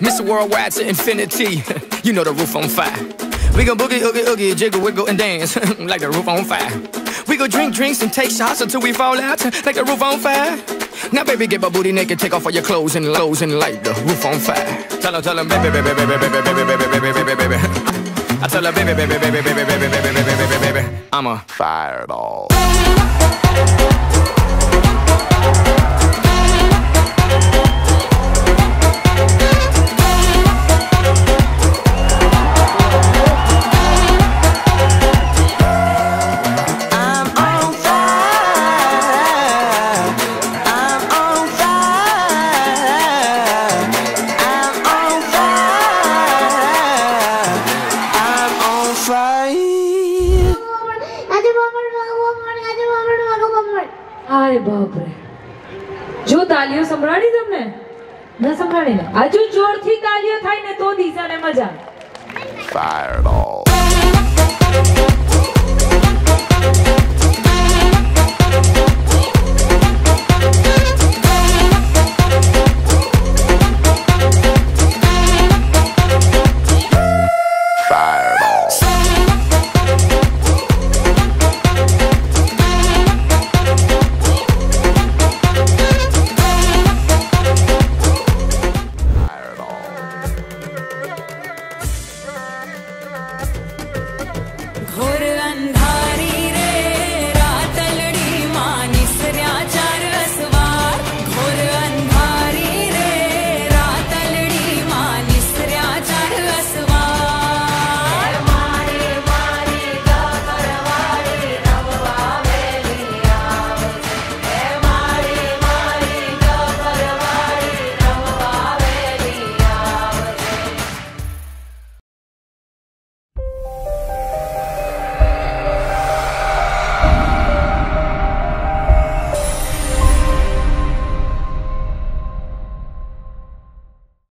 Mr. Worldwide to infinity. You know the roof on fire. We go boogie, oogie, oogie, jiggle, wiggle, and dance like the roof on fire. We go drink drinks and take shots until we fall out like the roof on fire. Now baby, get my booty naked, take off all your clothes and light the roof on fire. Tell her, baby, baby, baby, baby, baby, baby, baby, baby, baby. I tell her, baby, baby, baby, baby, baby, baby, baby, baby, baby, I'm a fireball. હાય બાપ રે જો તાલીઓ સંભળાણી તમને ન સંભળાણી ને આજુ જોરથી તાલીઓ થાય ને તો દિશાને મજા Fireball.